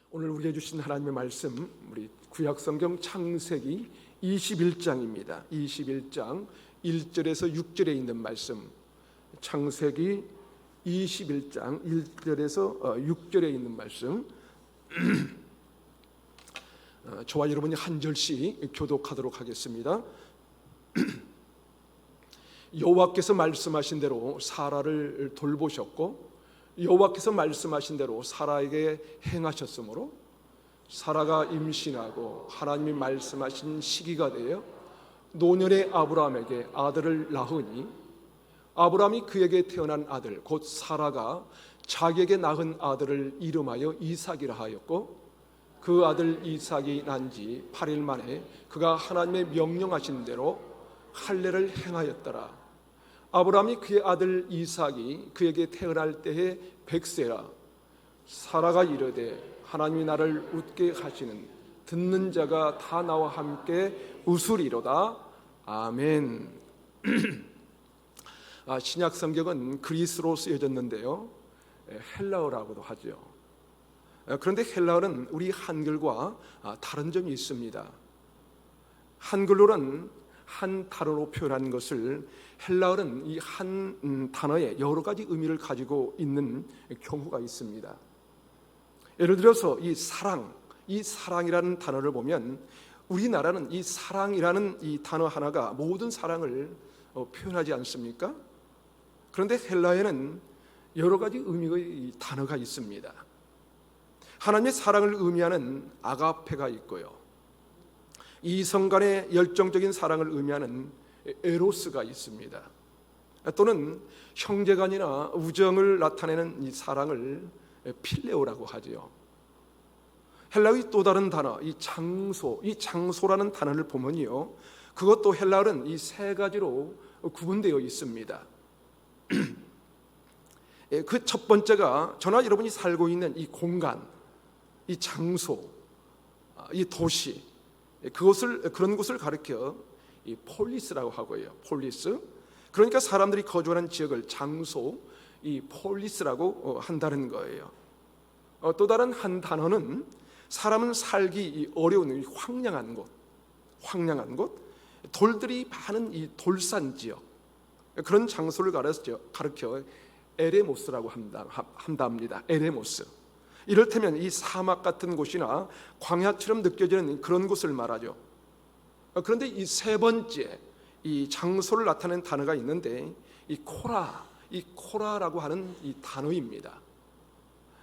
오늘 우리에게 주신 하나님의 말씀, 우리 구약성경 창세기 21장입니다. 21장 1절에서 6절에 있는 말씀, 창세기 21장 1절에서 6절에 있는 말씀, 저와 여러분이 한 절씩 교독하도록 하겠습니다. 여호와께서 말씀하신 대로 사라를 돌보셨고, 여호와께서 말씀하신 대로 사라에게 행하셨으므로 사라가 임신하고 하나님이 말씀하신 시기가 되어 노년의 아브라함에게 아들을 낳으니, 아브라함이 그에게 태어난 아들 곧 사라가 자기에게 낳은 아들을 이름하여 이삭이라 하였고, 그 아들 이삭이 난 지 8일 만에 그가 하나님의 명령하신 대로 할례를 행하였더라. 아브라함이 그의 아들 이삭이 그에게 태어날 때에 100세라. 사라가 이르되 하나님이 나를 웃게 하시는 듣는 자가 다 나와 함께 웃으리로다. 아멘. 신약 성경은 그리스로 쓰여졌는데요, 헬라어라고도 하죠. 그런데 헬라어는 우리 한글과 다른 점이 있습니다. 한글로는 한 단어로 표현한 것을, 헬라어는 이 한 단어에 여러 가지 의미를 가지고 있는 경우가 있습니다. 예를 들어서 이 사랑이라는 단어를 보면, 우리나라는 이 사랑이라는 이 단어 하나가 모든 사랑을 표현하지 않습니까? 그런데 헬라어에는 여러 가지 의미의 단어가 있습니다. 하나님의 사랑을 의미하는 아가페가 있고요, 이성 간의 열정적인 사랑을 의미하는 에로스가 있습니다. 또는 형제간이나 우정을 나타내는 이 사랑을 필레오라고 하죠. 헬라의 또 다른 단어, 이 장소라는 단어를 보면요, 그것도 헬라어는 이 세 가지로 구분되어 있습니다. 그 첫 번째가 저나 여러분이 살고 있는 이 공간, 이 장소, 이 도시, 그런 곳을 가리켜 이 폴리스라고 하고요. 폴리스. 그러니까 사람들이 거주하는 지역을 장소, 이 폴리스라고 한다는 거예요. 또 다른 한 단어는 사람은 살기 어려운 황량한 곳, 돌들이 많은 이 돌산 지역, 그런 장소를 가르쳐 에레모스라고 한답니다. 에레모스. 이를테면 이 사막 같은 곳이나 광야처럼 느껴지는 그런 곳을 말하죠. 그런데 이 세 번째, 이 장소를 나타내는 단어가 있는데, 이 코라라고 하는 이 단어입니다.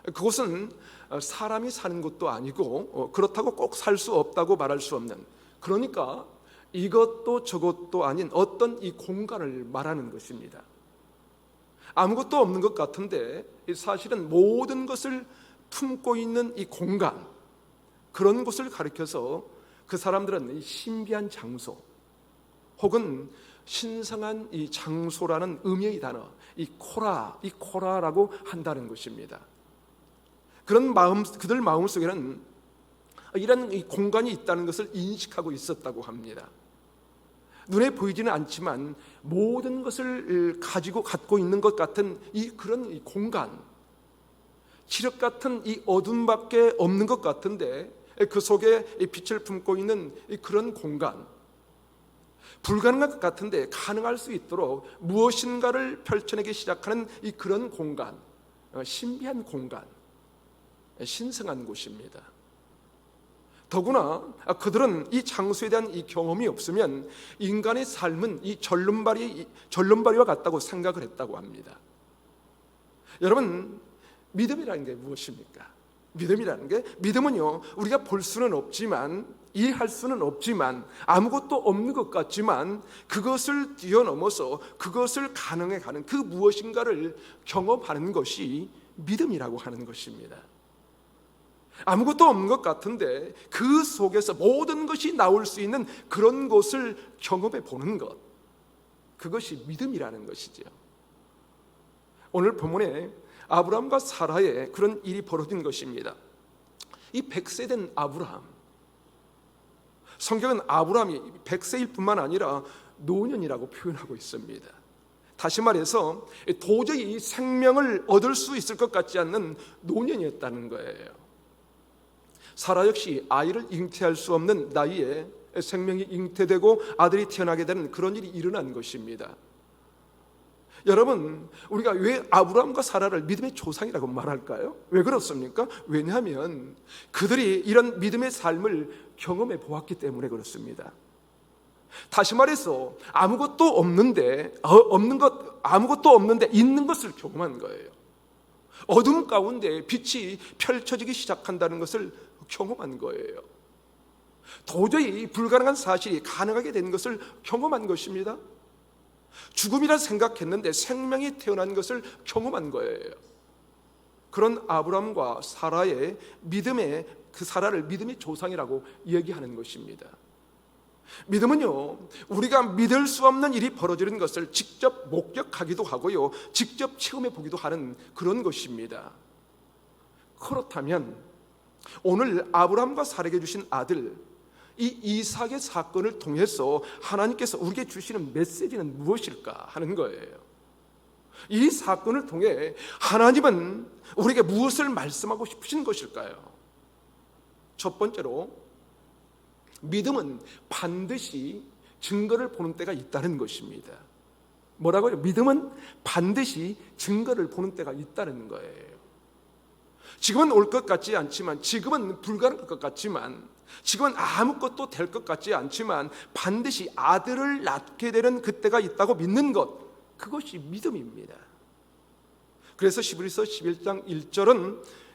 그곳은 사람이 사는 곳도 아니고, 그렇다고 꼭 살 수 없다고 말할 수 없는, 그러니까 이것도 저것도 아닌 어떤 이 공간을 말하는 것입니다. 아무것도 없는 것 같은데 사실은 모든 것을 품고 있는 이 공간, 그런 곳을 가리켜서 그 사람들은 이 신비한 장소 혹은 신성한 이 장소라는 의미의 단어, 이 코라라고 한다는 것입니다. 그들 마음 속에는 이런 이 공간이 있다는 것을 인식하고 있었다고 합니다. 눈에 보이지는 않지만 모든 것을 갖고 있는 것 같은 그런 이 공간, 칠흑 같은 이 어둠밖에 없는 것 같은데 그 속에 빛을 품고 있는 그런 공간, 불가능한 것 같은데 가능할 수 있도록 무엇인가를 펼쳐내기 시작하는 그런 공간, 신비한 공간, 신성한 곳입니다. 더구나 그들은 이 장소에 대한 이 경험이 없으면 인간의 삶은 이 절름발이와 같다고 생각을 했다고 합니다. 여러분, 믿음이라는 게 무엇입니까? 믿음은요, 우리가 볼 수는 없지만, 이해할 수는 없지만, 아무것도 없는 것 같지만 그것을 뛰어넘어서 그것을 가능해가는 그 무엇인가를 경험하는 것이 믿음이라고 하는 것입니다. 아무것도 없는 것 같은데 그 속에서 모든 것이 나올 수 있는 그런 곳을 경험해 보는 것, 그것이 믿음이라는 것이죠. 오늘 본문에 아브라함과 사라의 그런 일이 벌어진 것입니다. 이 100세 된 아브라함, 성경은 아브라함이 100세일 뿐만 아니라 노년이라고 표현하고 있습니다. 다시 말해서 도저히 생명을 얻을 수 있을 것 같지 않는 노년이었다는 거예요. 사라 역시 아이를 잉태할 수 없는 나이에 생명이 잉태되고 아들이 태어나게 되는 그런 일이 일어난 것입니다. 여러분, 우리가 왜 아브라함과 사라를 믿음의 조상이라고 말할까요? 왜 그렇습니까? 왜냐하면 그들이 이런 믿음의 삶을 경험해 보았기 때문에 그렇습니다. 다시 말해서 아무것도 없는데 있는 것을 경험한 거예요. 어둠 가운데 빛이 펼쳐지기 시작한다는 것을 경험한 거예요. 도저히 불가능한 사실이 가능하게 된 것을 경험한 것입니다. 죽음이라 생각했는데 생명이 태어난 것을 경험한 거예요. 그런 아브라함과 사라의 믿음의 그 사라를 믿음의 조상이라고 얘기하는 것입니다. 믿음은요, 우리가 믿을 수 없는 일이 벌어지는 것을 직접 목격하기도 하고요, 직접 체험해 보기도 하는 그런 것입니다. 그렇다면 오늘 아브라함과 사라에게 주신 아들 이 이삭의 사건을 통해서 하나님께서 우리에게 주시는 메시지는 무엇일까 하는 거예요. 이 사건을 통해 하나님은 우리에게 무엇을 말씀하고 싶으신 것일까요? 첫 번째로, 믿음은 반드시 증거를 보는 때가 있다는 것입니다. 뭐라고요? 믿음은 반드시 증거를 보는 때가 있다는 거예요. 지금은 올 것 같지 않지만, 지금은 불가능할 것 같지만, 지금은 아무것도 될 것 같지 않지만 반드시 아들을 낳게 되는 그때가 있다고 믿는 것, 그것이 믿음입니다. 그래서 히브리서 11장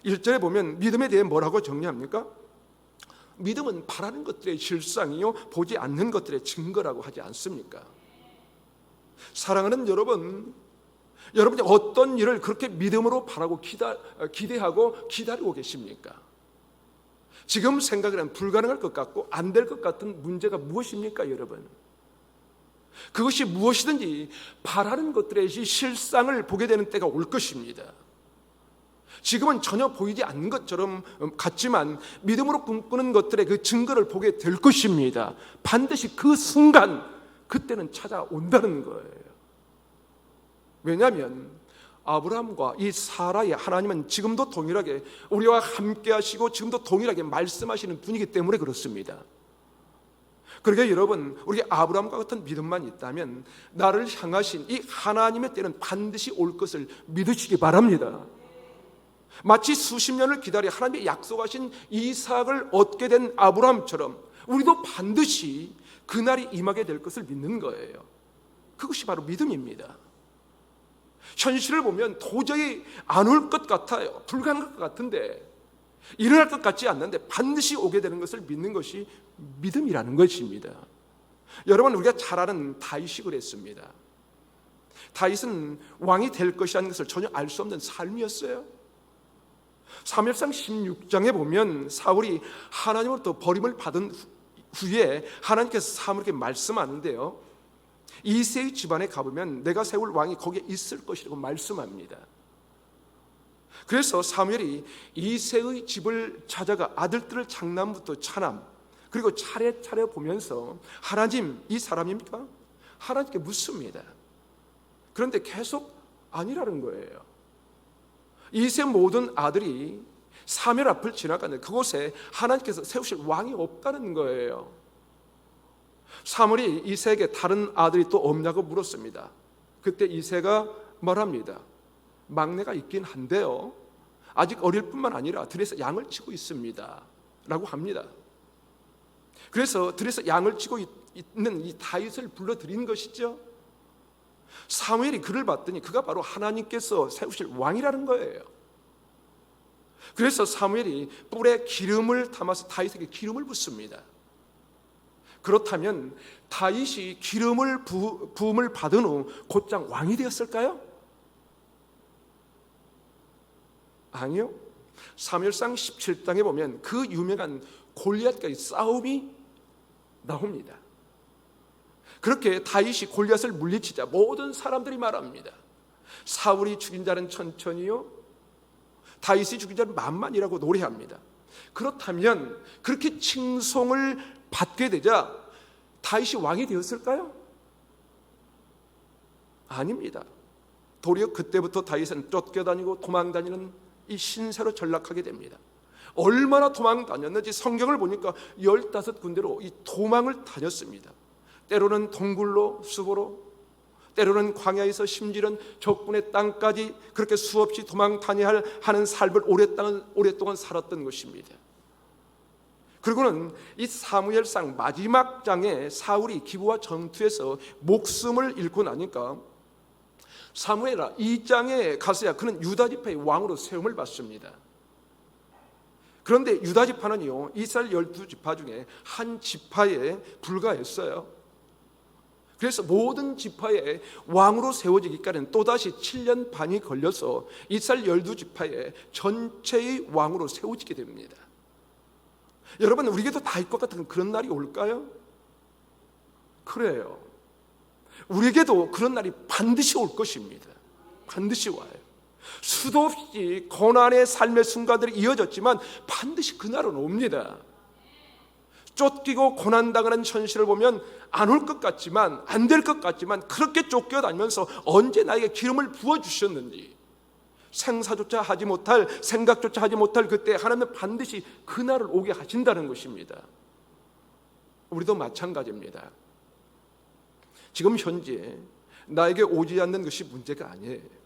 1절에 보면 믿음에 대해 뭐라고 정리합니까? 믿음은 바라는 것들의 실상이요 보지 않는 것들의 증거라고 하지 않습니까? 사랑하는 여러분, 여러분이 어떤 일을 그렇게 믿음으로 바라고 기대하고 기다리고 계십니까? 지금 생각에는 불가능할 것 같고 안 될 것 같은 문제가 무엇입니까, 여러분? 그것이 무엇이든지 바라는 것들의 실상을 보게 되는 때가 올 것입니다. 지금은 전혀 보이지 않는 것처럼 같지만 믿음으로 꿈꾸는 것들의 그 증거를 보게 될 것입니다. 반드시 그 순간, 그때는 찾아온다는 거예요. 왜냐하면 아브라함과 이 사라의 하나님은 지금도 동일하게 우리와 함께 하시고 지금도 동일하게 말씀하시는 분이기 때문에 그렇습니다. 그러니까 여러분, 우리 아브라함과 같은 믿음만 있다면 나를 향하신 이 하나님의 때는 반드시 올 것을 믿으시기 바랍니다. 마치 수십 년을 기다려 하나님의 약속하신 이삭을 얻게 된 아브라함처럼 우리도 반드시 그날이 임하게 될 것을 믿는 거예요. 그것이 바로 믿음입니다. 현실을 보면 도저히 안 올 것 같아요. 불가능할 것 같은데, 일어날 것 같지 않는데 반드시 오게 되는 것을 믿는 것이 믿음이라는 것입니다. 여러분, 우리가 잘 아는 다윗이 그랬습니다. 다윗은 왕이 될 것이라는 것을 전혀 알 수 없는 삶이었어요. 사무엘상 16장에 보면 사울이 하나님으로부터 버림을 받은 후에 하나님께서 사무엘에게 말씀하는데요, 이새의 집안에 가보면 내가 세울 왕이 거기에 있을 것이라고 말씀합니다. 그래서 사무엘이 이새의 집을 찾아가 아들들을 장남부터 차남, 그리고 차례차례 보면서 하나님, 이 사람입니까? 하나님께 묻습니다. 그런데 계속 아니라는 거예요. 이새 모든 아들이 사무엘 앞을 지나가는 그곳에 하나님께서 세우실 왕이 없다는 거예요. 사무엘이 이새에게 다른 아들이 또 없냐고 물었습니다. 그때 이새가 말합니다. 막내가 있긴 한데요, 아직 어릴 뿐만 아니라 들에서 양을 치고 있습니다 라고 합니다. 그래서 들에서 양을 치고 있는 이 다윗을 불러들인 것이죠. 사무엘이 그를 봤더니 그가 바로 하나님께서 세우실 왕이라는 거예요. 그래서 사무엘이 뿔에 기름을 담아서 다윗에게 기름을 붓습니다. 그렇다면 다윗이 기름을 부음을 받은 후 곧장 왕이 되었을까요? 아니요. 사무엘상 17장에 보면 그 유명한 골리앗과의 싸움이 나옵니다. 그렇게 다윗이 골리앗을 물리치자 모든 사람들이 말합니다. 사울이 죽인 자는 천천히요, 다윗이 죽인 자는 만만이라고 노래합니다. 그렇다면 그렇게 칭송을 받게 되자 다윗이 왕이 되었을까요? 아닙니다. 도리어 그때부터 다윗은 쫓겨다니고 도망다니는 이 신세로 전락하게 됩니다. 얼마나 도망 다녔는지 성경을 보니까 15군데로 이 도망을 다녔습니다. 때로는 동굴로, 숲으로, 때로는 광야에서, 심지어는 적군의 땅까지 그렇게 수없이 도망 다녀야 하는 삶을 오랫동안 살았던 것입니다. 그리고는 이 사무엘상 마지막 장에 사울이 기브와 전투에서 목숨을 잃고 나니까 사무엘아, 이 장에 가서야 그는 유다 지파의 왕으로 세움을 받습니다. 그런데 유다 지파는요, 이스라엘 12지파 중에 한 지파에 불과했어요. 그래서 모든 지파의 왕으로 세워지기까지는 또다시 7년 반이 걸려서 이스라엘 12지파의 전체의 왕으로 세워지게 됩니다. 여러분, 우리에게도 다 할 것 같은 그런 날이 올까요? 그래요. 우리에게도 그런 날이 반드시 올 것입니다. 반드시 와요. 수도 없이 고난의 삶의 순간들이 이어졌지만 반드시 그날은 옵니다. 쫓기고 고난당하는 현실을 보면 안 올 것 같지만, 안 될 것 같지만, 그렇게 쫓겨다니면서 언제 나에게 기름을 부어주셨는지, 생사조차 하지 못할, 생각조차 하지 못할 그때 하나님은 반드시 그날을 오게 하신다는 것입니다. 우리도 마찬가지입니다. 지금 현재 나에게 오지 않는 것이 문제가 아니에요.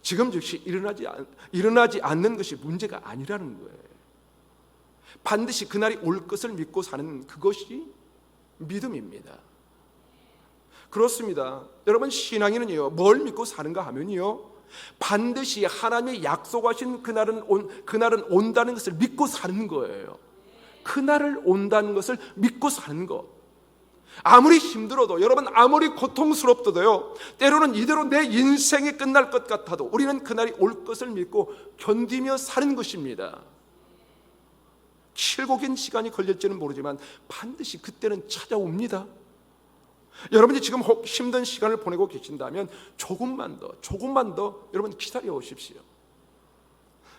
지금 즉시 일어나지 않는 것이 문제가 아니라는 거예요. 반드시 그날이 올 것을 믿고 사는 그것이 믿음입니다. 그렇습니다. 여러분, 신앙인은요, 뭘 믿고 사는가 하면요, 반드시 하나님의 약속하신 그날은 온다는 것을 믿고 사는 거예요. 그날을 온다는 것을 믿고 사는 것. 아무리 힘들어도, 여러분, 아무리 고통스럽더라도요, 때로는 이대로 내 인생이 끝날 것 같아도 우리는 그날이 올 것을 믿고 견디며 사는 것입니다. 길고 긴 시간이 걸릴지는 모르지만 반드시 그때는 찾아옵니다. 여러분이 지금 혹 힘든 시간을 보내고 계신다면 조금만 더 여러분 기다려 오십시오.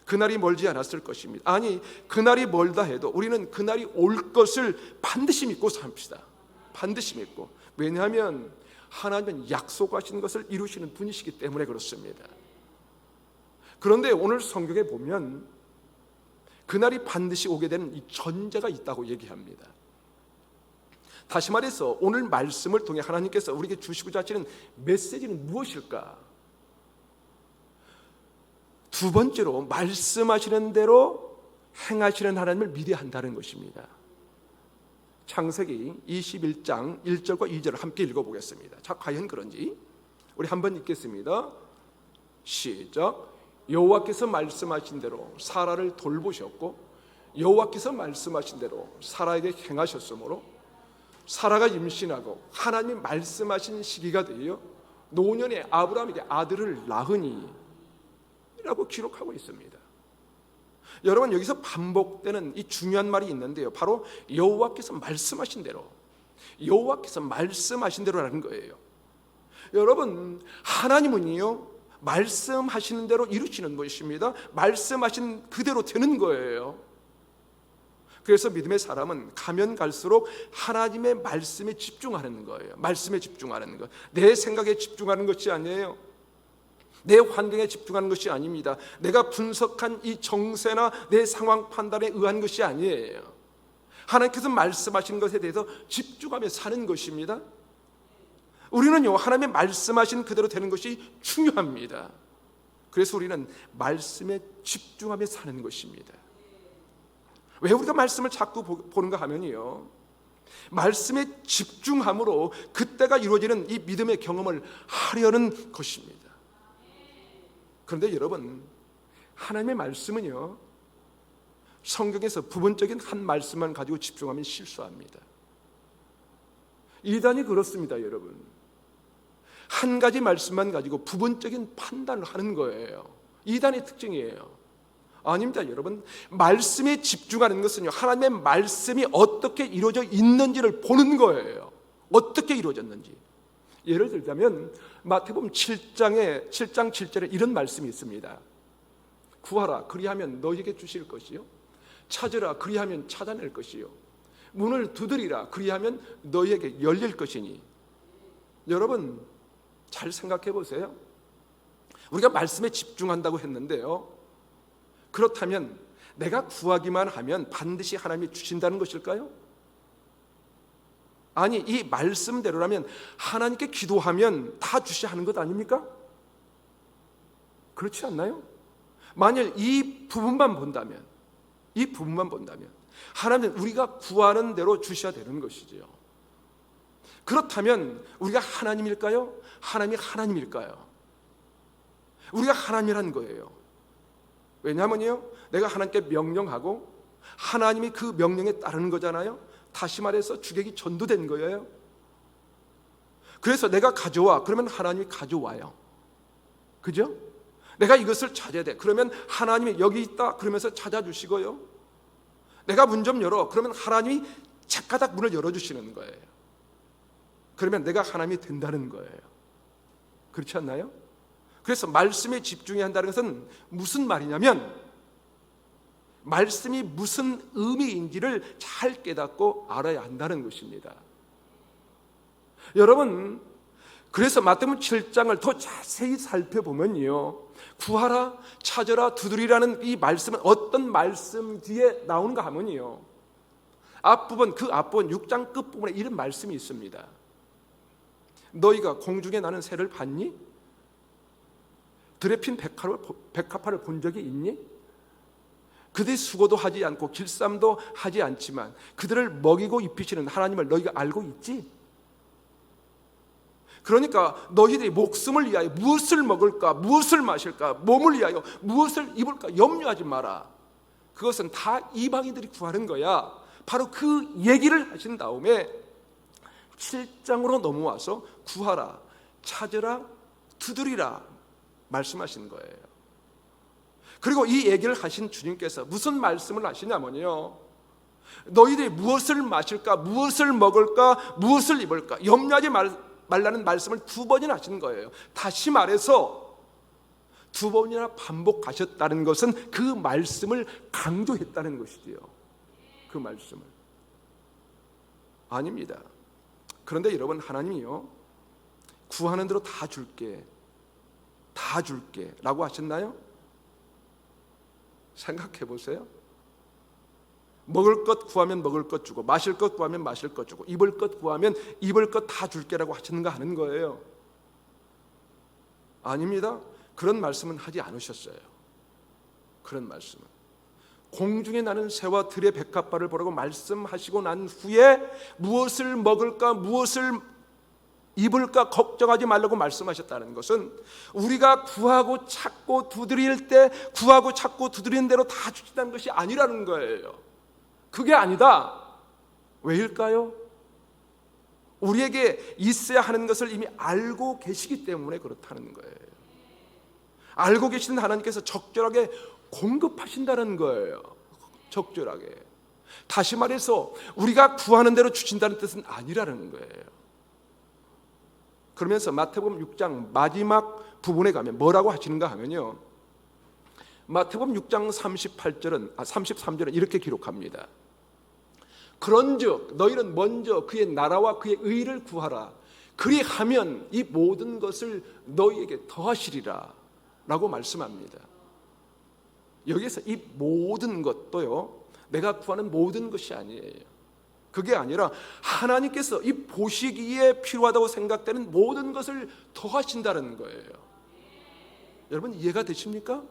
그날이 멀지 않았을 것입니다. 아니, 그날이 멀다 해도 우리는 그날이 올 것을 반드시 믿고 삽시다. 반드시 믿고. 왜냐하면 하나님은 약속하신 것을 이루시는 분이시기 때문에 그렇습니다. 그런데 오늘 성경에 보면 그날이 반드시 오게 되는 이 전제가 있다고 얘기합니다. 다시 말해서 오늘 말씀을 통해 하나님께서 우리에게 주시고자 하시는 메시지는 무엇일까? 두 번째로, 말씀하시는 대로 행하시는 하나님을 믿어야 한다는 것입니다. 창세기 21장 1절과 2절을 함께 읽어보겠습니다. 자, 과연 그런지 우리 한번 읽겠습니다. 시작. 여호와께서 말씀하신 대로 사라를 돌보셨고 여호와께서 말씀하신 대로 사라에게 행하셨으므로 사라가 임신하고 하나님이 말씀하신 시기가 되어 노년에 아브라함에게 아들을 낳으니 라고 기록하고 있습니다. 여러분, 여기서 반복되는 이 중요한 말이 있는데요, 바로 여호와께서 말씀하신 대로, 여호와께서 말씀하신 대로라는 거예요. 여러분, 하나님은요 말씀하시는 대로 이루시는 것입니다. 말씀하신 그대로 되는 거예요. 그래서 믿음의 사람은 가면 갈수록 하나님의 말씀에 집중하는 거예요. 말씀에 집중하는 것. 내 생각에 집중하는 것이 아니에요. 내 환경에 집중하는 것이 아닙니다. 내가 분석한 이 정세나 내 상황 판단에 의한 것이 아니에요. 하나님께서 말씀하신 것에 대해서 집중하며 사는 것입니다. 우리는요, 하나님의 말씀하신 그대로 되는 것이 중요합니다. 그래서 우리는 말씀에 집중하며 사는 것입니다. 왜 우리가 말씀을 자꾸 보는가 하면요, 말씀에 집중함으로 그때가 이루어지는 이 믿음의 경험을 하려는 것입니다. 그런데 여러분, 하나님의 말씀은요, 성경에서 부분적인 한 말씀만 가지고 집중하면 실수합니다. 이단이 그렇습니다. 여러분, 한 가지 말씀만 가지고 부분적인 판단을 하는 거예요. 이단의 특징이에요. 아닙니다. 여러분, 말씀에 집중하는 것은요, 하나님의 말씀이 어떻게 이루어져 있는지를 보는 거예요. 어떻게 이루어졌는지. 예를 들자면 마태복음 7장 7절에 이런 말씀이 있습니다. 구하라 그리하면 너희에게 주실 것이요, 찾으라 그리하면 찾아낼 것이요, 문을 두드리라 그리하면 너희에게 열릴 것이니. 여러분, 잘 생각해 보세요. 우리가 말씀에 집중한다고 했는데요, 그렇다면 내가 구하기만 하면 반드시 하나님이 주신다는 것일까요? 아니, 이 말씀대로라면 하나님께 기도하면 다 주셔야 하는 것 아닙니까? 그렇지 않나요? 만일 이 부분만 본다면 하나님은 우리가 구하는 대로 주셔야 되는 것이지요. 그렇다면 우리가 하나님일까요? 하나님이 하나님일까요? 우리가 하나님이란 거예요. 왜냐하면요, 내가 하나님께 명령하고 하나님이 그 명령에 따르는 거잖아요. 다시 말해서 주객이 전도된 거예요. 그래서 내가 가져와, 그러면 하나님이 가져와요. 그죠? 내가 이것을 찾아야 돼, 그러면 하나님이 여기 있다 그러면서 찾아주시고요. 내가 문 좀 열어, 그러면 하나님이 착가닥 문을 열어주시는 거예요. 그러면 내가 하나님이 된다는 거예요. 그렇지 않나요? 그래서 말씀에 집중해야 한다는 것은 무슨 말이냐면, 말씀이 무슨 의미인지를 잘 깨닫고 알아야 한다는 것입니다. 여러분, 그래서 마태복음 7장을 더 자세히 살펴보면요, 구하라, 찾으라, 두드리라는 이 말씀은 어떤 말씀 뒤에 나오는가 하면요, 앞부분, 그 앞부분 6장 끝부분에 이런 말씀이 있습니다. 너희가 공중에 나는 새를 봤니? 들에 핀 백합화를 본 적이 있니? 그들이 수고도 하지 않고 길쌈도 하지 않지만 그들을 먹이고 입히시는 하나님을 너희가 알고 있지? 그러니까 너희들이 목숨을 위하여 무엇을 먹을까, 무엇을 마실까, 몸을 위하여 무엇을 입을까 염려하지 마라. 그것은 다 이방인들이 구하는 거야. 바로 그 얘기를 하신 다음에 7장으로 넘어와서 구하라, 찾으라, 두드리라 말씀하신 거예요. 그리고 이 얘기를 하신 주님께서 무슨 말씀을 하시냐면요, 너희들이 무엇을 마실까, 무엇을 먹을까, 무엇을 입을까 염려하지 말라는 말씀을 2번이나 하신 거예요. 다시 말해서 2번이나 반복하셨다는 것은 그 말씀을 강조했다는 것이지요. 그 말씀을. 아닙니다. 그런데 여러분, 하나님이요, 구하는 대로 다 줄게 라고 하셨나요? 생각해 보세요. 먹을 것 구하면 먹을 것 주고, 마실 것 구하면 마실 것 주고, 입을 것 구하면 입을 것 다 줄게라고 하셨는가 하는 거예요. 아닙니다. 그런 말씀은 하지 않으셨어요. 그런 말씀은 공중에 나는 새와 들의 백합화를 보라고 말씀하시고 난 후에 무엇을 먹을까, 무엇을 입을까 걱정하지 말라고 말씀하셨다는 것은 우리가 구하고 찾고 두드릴 때 구하고 찾고 두드리는 대로 다 주신다는 것이 아니라는 거예요. 그게 아니다. 왜일까요? 우리에게 있어야 하는 것을 이미 알고 계시기 때문에 그렇다는 거예요. 알고 계시는 하나님께서 적절하게 공급하신다는 거예요. 적절하게. 다시 말해서 우리가 구하는 대로 주신다는 뜻은 아니라는 거예요. 그러면서 마태복음 6장 마지막 부분에 가면 뭐라고 하시는가 하면요, 마태복음 6장 33절은 이렇게 기록합니다. 그런즉 너희는 먼저 그의 나라와 그의 의를 구하라. 그리하면 이 모든 것을 너희에게 더하시리라 라고 말씀합니다. 여기에서 이 모든 것도요, 내가 구하는 모든 것이 아니에요. 그게 아니라 하나님께서 이 보시기에 필요하다고 생각되는 모든 것을 더하신다는 거예요. 여러분, 이해가 되십니까?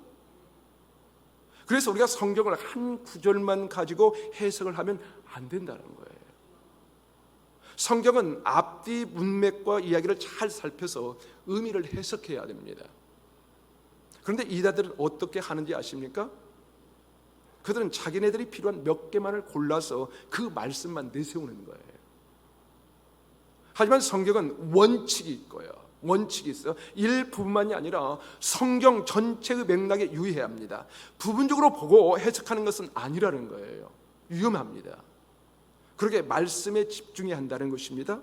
그래서 우리가 성경을 한 구절만 가지고 해석을 하면 안 된다는 거예요. 성경은 앞뒤 문맥과 이야기를 잘 살펴서 의미를 해석해야 됩니다. 그런데 이들은 어떻게 하는지 아십니까? 그들은 자기네들이 필요한 몇 개만을 골라서 그 말씀만 내세우는 거예요. 하지만 성경은 원칙이 있고요, 원칙이 있어요. 일부분만이 아니라 성경 전체의 맥락에 유의해야 합니다. 부분적으로 보고 해석하는 것은 아니라는 거예요. 위험합니다. 그렇게 말씀에 집중해야 한다는 것입니다.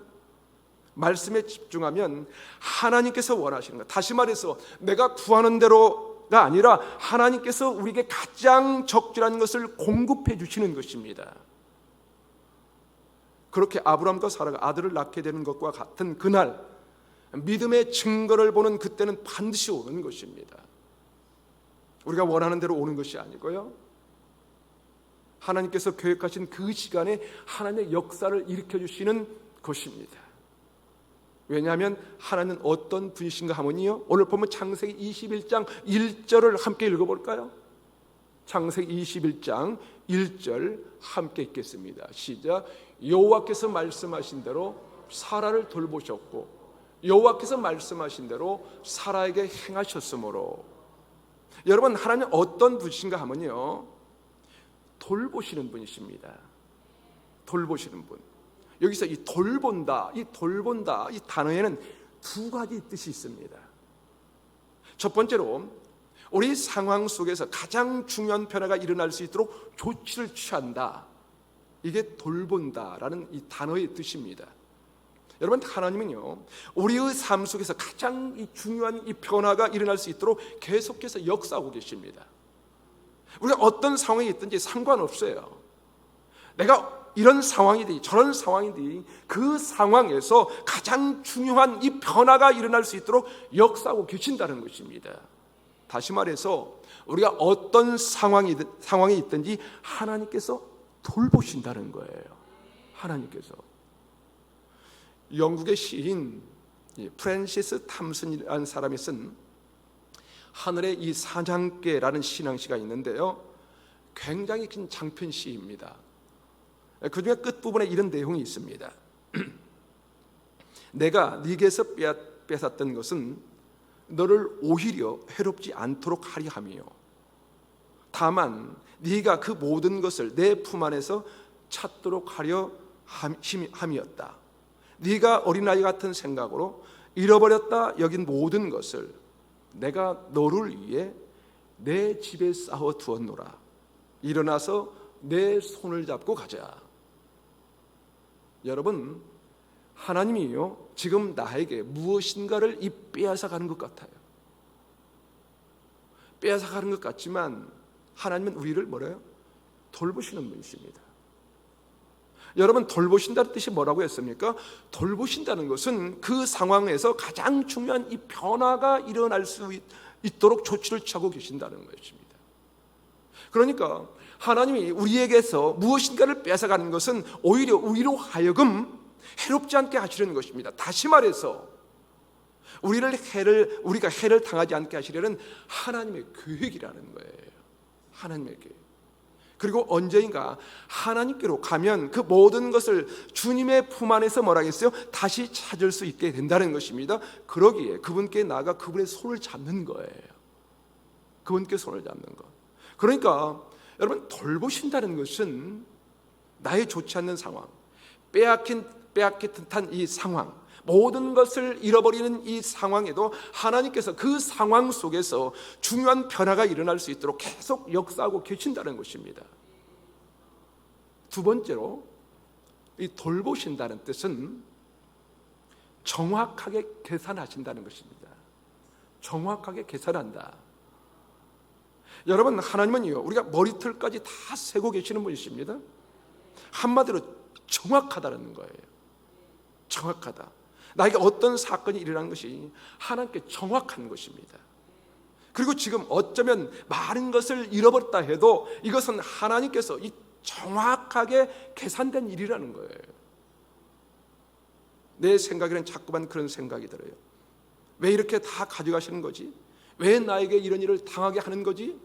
말씀에 집중하면 하나님께서 원하시는 것, 다시 말해서 내가 구하는 대로가 아니라 하나님께서 우리에게 가장 적절한 것을 공급해 주시는 것입니다. 그렇게 아브라함과 사라가 아들을 낳게 되는 것과 같은 그날, 믿음의 증거를 보는 그때는 반드시 오는 것입니다. 우리가 원하는 대로 오는 것이 아니고요, 하나님께서 계획하신 그 시간에 하나님의 역사를 일으켜 주시는 것입니다. 왜냐하면 하나님은 어떤 분이신가 하면요, 오늘 보면 창세기 21장 1절을 함께 읽어볼까요? 창세기 21장 1절 함께 읽겠습니다. 시작. 여호와께서 말씀하신 대로 사라를 돌보셨고 여호와께서 말씀하신 대로 사라에게 행하셨으므로. 여러분, 하나님 어떤 분이신가 하면요, 돌보시는 분이십니다. 돌보시는 분. 여기서 이 돌본다, 이 단어에는 두 가지 뜻이 있습니다. 첫 번째로, 우리 상황 속에서 가장 중요한 변화가 일어날 수 있도록 조치를 취한다. 이게 돌본다라는 이 단어의 뜻입니다. 여러분, 하나님은요, 우리의 삶 속에서 가장 중요한 이 변화가 일어날 수 있도록 계속해서 역사하고 계십니다. 우리가 어떤 상황에 있든지 상관없어요. 내가 이런 상황이든 저런 상황이든 그 상황에서 가장 중요한 이 변화가 일어날 수 있도록 역사하고 계신다는 것입니다. 다시 말해서 우리가 어떤 상황에 있든지 하나님께서 돌보신다는 거예요. 하나님께서. 영국의 시인 프랜시스 탐슨이라는 사람이 쓴 하늘의 이 사냥개라는 신앙시가 있는데요, 굉장히 긴 장편 시입니다. 그 중에 끝부분에 이런 내용이 있습니다. 내가 네게서 빼앗았던 것은 너를 오히려 해롭지 않도록 하려 함이요, 다만 네가 그 모든 것을 내 품 안에서 찾도록 하려 함이었다. 네가 어린아이 같은 생각으로 잃어버렸다 여긴 모든 것을 내가 너를 위해 내 집에 쌓아 두었노라. 일어나서 내 손을 잡고 가자. 여러분, 하나님이요, 지금 나에게 무엇인가를 빼앗아 가는 것 같아요. 빼앗아 가는 것 같지만 하나님은 우리를 뭐래요? 돌보시는 분이십니다. 여러분, 돌보신다는 뜻이 뭐라고 했습니까? 돌보신다는 것은 그 상황에서 가장 중요한 이 변화가 일어날 수 있도록 조치를 취하고 계신다는 것입니다. 그러니까 하나님이 우리에게서 무엇인가를 뺏어가는 것은 오히려 우리로 하여금 해롭지 않게 하시려는 것입니다. 다시 말해서 우리가 해를 당하지 않게 하시려는 하나님의 계획이라는 거예요. 하나님의 계획. 그리고 언제인가 하나님께로 가면 그 모든 것을 주님의 품 안에서 뭐라 했어요? 다시 찾을 수 있게 된다는 것입니다. 그러기에 그분께 나아가 그분의 손을 잡는 거예요. 그분께 손을 잡는 것. 그러니까 여러분, 돌보신다는 것은 나의 좋지 않는 상황, 빼앗긴 듯한 이 상황, 모든 것을 잃어버리는 이 상황에도 하나님께서 그 상황 속에서 중요한 변화가 일어날 수 있도록 계속 역사하고 계신다는 것입니다. 두 번째로, 이 돌보신다는 뜻은 정확하게 계산하신다는 것입니다. 정확하게 계산한다. 여러분, 하나님은요, 우리가 머리털까지 다 세고 계시는 분이십니다. 한마디로 정확하다는 거예요. 정확하다. 나에게 어떤 사건이 일어난 것이 하나님께 정확한 것입니다. 그리고 지금 어쩌면 많은 것을 잃어버렸다 해도 이것은 하나님께서 이 정확하게 계산된 일이라는 거예요. 내 생각에는 자꾸만 그런 생각이 들어요. 왜 이렇게 다 가져가시는 거지? 왜 나에게 이런 일을 당하게 하는 거지?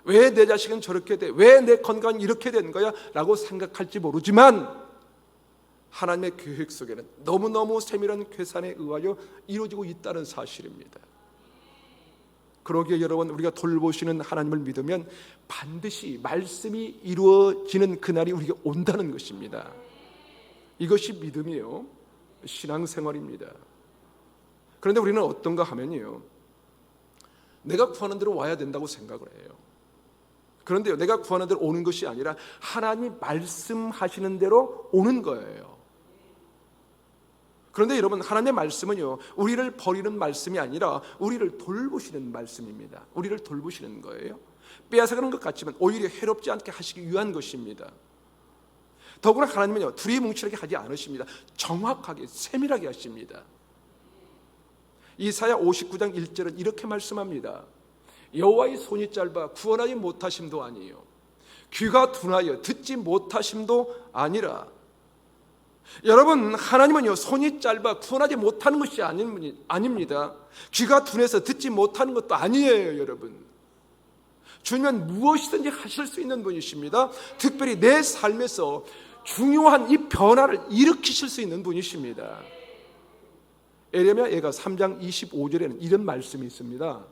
왜 내 자식은 저렇게 돼? 왜 내 건강은 이렇게 된 거야? 라고 생각할지 모르지만 하나님의 계획 속에는 너무너무 세밀한 계산에 의하여 이루어지고 있다는 사실입니다. 그러기에 여러분, 우리가 돌보시는 하나님을 믿으면 반드시 말씀이 이루어지는 그날이 우리가 온다는 것입니다. 이것이 믿음이요, 신앙생활입니다. 그런데 우리는 어떤가 하면요, 내가 구하는 대로 와야 된다고 생각을 해요. 그런데요, 내가 구하는 대로 오는 것이 아니라 하나님 말씀하시는 대로 오는 거예요. 그런데 여러분, 하나님의 말씀은요, 우리를 버리는 말씀이 아니라 우리를 돌보시는 말씀입니다. 우리를 돌보시는 거예요. 빼앗아가는 것 같지만 오히려 해롭지 않게 하시기 위한 것입니다. 더구나 하나님은요, 두리뭉실하게 하지 않으십니다. 정확하게 세밀하게 하십니다. 이사야 59장 1절은 이렇게 말씀합니다. 여호와의 손이 짧아 구원하지 못하심도 아니요 귀가 둔하여 듣지 못하심도 아니라. 여러분, 하나님은요 손이 짧아 구원하지 못하는 것이 아닙니다. 귀가 둔해서 듣지 못하는 것도 아니에요. 여러분, 주님은 무엇이든지 하실 수 있는 분이십니다. 특별히 내 삶에서 중요한 이 변화를 일으키실 수 있는 분이십니다. 에레미야 예가 3장 25절에는 이런 말씀이 있습니다.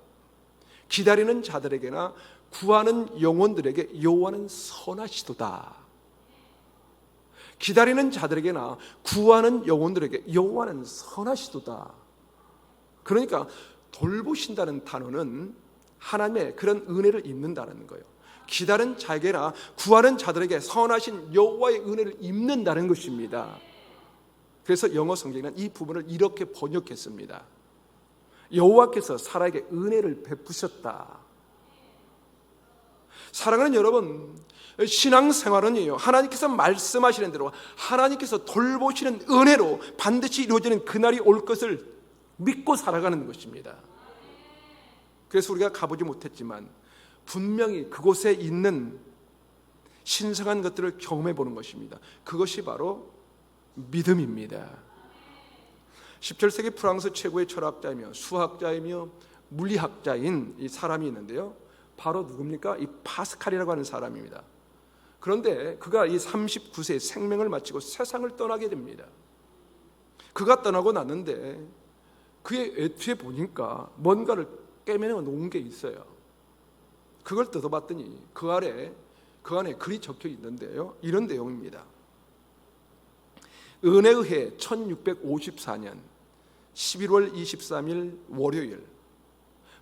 기다리는 자들에게나 구하는 영혼들에게 여호와는 선하시도다. 기다리는 자들에게나 구하는 영혼들에게 여호와는 선하시도다. 그러니까 돌보신다는 단어는 하나님의 그런 은혜를 입는다는 거예요. 기다리는 자에게나 구하는 자들에게 선하신 여호와의 은혜를 입는다는 것입니다. 그래서 영어 성경에는 이 부분을 이렇게 번역했습니다. 여호와께서 사라에게 은혜를 베푸셨다. 사랑하는 여러분, 신앙생활은요 하나님께서 말씀하시는 대로 하나님께서 돌보시는 은혜로 반드시 이루어지는 그날이 올 것을 믿고 살아가는 것입니다. 그래서 우리가 가보지 못했지만 분명히 그곳에 있는 신성한 것들을 경험해 보는 것입니다. 그것이 바로 믿음입니다. 17세기 프랑스 최고의 철학자이며 수학자이며 물리학자인 이 사람이 있는데요, 바로 누굽니까? 이 파스칼이라고 하는 사람입니다. 그런데 그가 이 39세에 생명을 마치고 세상을 떠나게 됩니다. 그가 떠나고 났는데 그의 애투에 보니까 뭔가를 깨매어 놓은 게 있어요. 그걸 뜯어봤더니 그 안에 글이 적혀 있는데요, 이런 내용입니다. 은혜의 해 1654년 11월 23일 월요일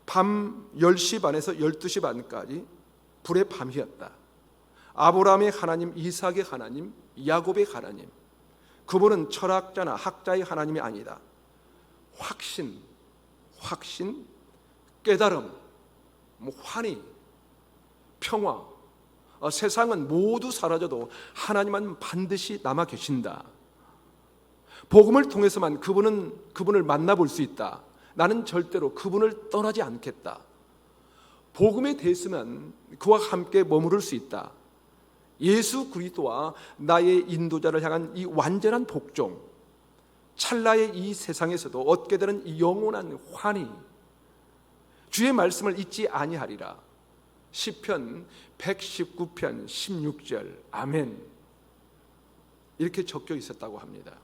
밤 10시 반에서 12시 반까지 불의 밤이었다. 아브라함의 하나님, 이삭의 하나님, 야곱의 하나님, 그분은 철학자나 학자의 하나님이 아니다. 확신, 깨달음, 환희, 평화, 세상은 모두 사라져도 하나님은 반드시 남아 계신다. 복음을 통해서만 그분을 만나볼 수 있다. 나는 절대로 그분을 떠나지 않겠다. 복음에 대해서만 그와 함께 머무를 수 있다. 예수 그리스도와 나의 인도자를 향한 이 완전한 복종, 찰나의 이 세상에서도 얻게 되는 이 영원한 환희, 주의 말씀을 잊지 아니하리라. 시편 119편 16절 아멘, 이렇게 적혀 있었다고 합니다.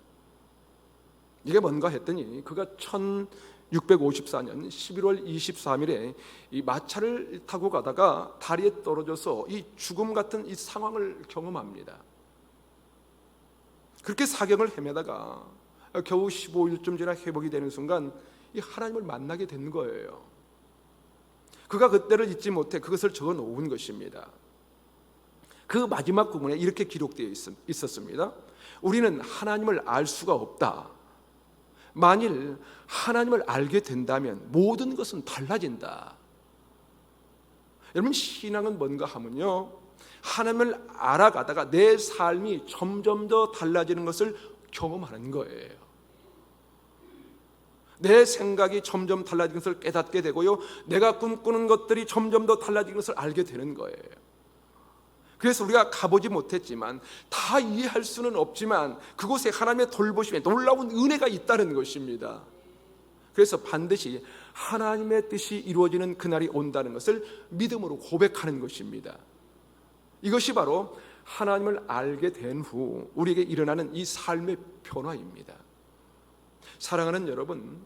이게 뭔가 했더니 그가 1654년 11월 23일에 이 마차를 타고 가다가 다리에 떨어져서 이 죽음 같은 이 상황을 경험합니다. 그렇게 사경을 헤매다가 겨우 15일쯤 지나 회복이 되는 순간 이 하나님을 만나게 된 거예요. 그가 그때를 잊지 못해 그것을 적어 놓은 것입니다. 그 마지막 부분에 이렇게 기록되어 있었습니다. 우리는 하나님을 알 수가 없다. 만일 하나님을 알게 된다면 모든 것은 달라진다. 여러분, 신앙은 뭔가 하면요, 하나님을 알아가다가 내 삶이 점점 더 달라지는 것을 경험하는 거예요. 내 생각이 점점 달라지는 것을 깨닫게 되고요, 내가 꿈꾸는 것들이 점점 더 달라지는 것을 알게 되는 거예요. 그래서 우리가 가보지 못했지만, 다 이해할 수는 없지만 그곳에 하나님의 돌보심에 놀라운 은혜가 있다는 것입니다. 그래서 반드시 하나님의 뜻이 이루어지는 그날이 온다는 것을 믿음으로 고백하는 것입니다. 이것이 바로 하나님을 알게 된 후 우리에게 일어나는 이 삶의 변화입니다. 사랑하는 여러분,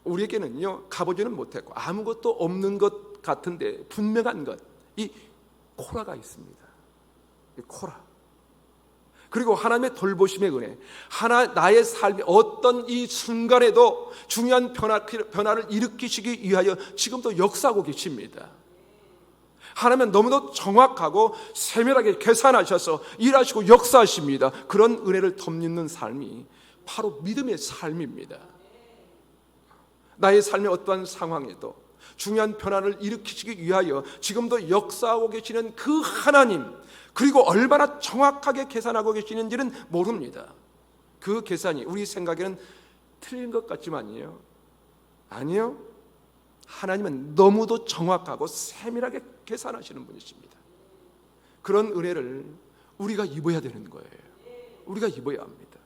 우리에게는요 가보지는 못했고 아무것도 없는 것 같은데 분명한 것, 이 코라가 있습니다. 이 코라. 그리고 하나님의 돌보심의 은혜, 나의 삶이 어떤 이 순간에도 중요한 변화를 일으키시기 위하여 지금도 역사하고 계십니다. 하나님은 너무도 정확하고 세밀하게 계산하셔서 일하시고 역사하십니다. 그런 은혜를 덧입는 삶이 바로 믿음의 삶입니다. 나의 삶의 어떠한 상황에도 중요한 변화를 일으키시기 위하여 지금도 역사하고 계시는 그 하나님, 그리고 얼마나 정확하게 계산하고 계시는지는 모릅니다. 그 계산이 우리 생각에는 틀린 것 같지만요, 아니요, 하나님은 너무도 정확하고 세밀하게 계산하시는 분이십니다. 그런 은혜를 우리가 입어야 되는 거예요. 우리가 입어야 합니다.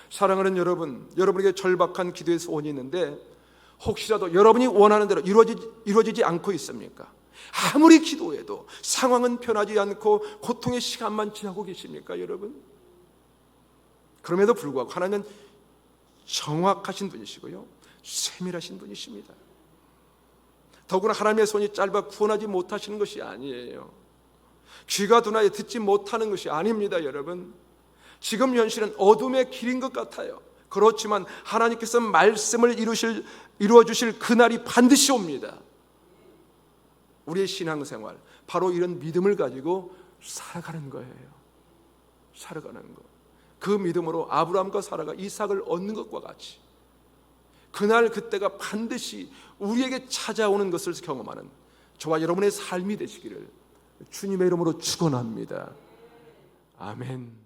사랑하는 여러분, 여러분에게 절박한 기도의 소원이 있는데 혹시라도 여러분이 원하는 대로 이루어지지 않고 있습니까? 아무리 기도해도 상황은 변하지 않고 고통의 시간만 지나고 계십니까, 여러분? 그럼에도 불구하고 하나님은 정확하신 분이시고요, 세밀하신 분이십니다. 더구나 하나님의 손이 짧아 구원하지 못하시는 것이 아니에요. 귀가 둔하여 듣지 못하는 것이 아닙니다, 여러분. 지금 현실은 어둠의 길인 것 같아요. 그렇지만 하나님께서 말씀을 이루어 주실 그날이 반드시 옵니다. 우리의 신앙생활, 바로 이런 믿음을 가지고 살아가는 거예요. 살아가는 것. 그 믿음으로 아브라함과 사라가 이삭을 얻는 것과 같이 그날 그때가 반드시 우리에게 찾아오는 것을 경험하는 저와 여러분의 삶이 되시기를 주님의 이름으로 축원합니다. 아멘.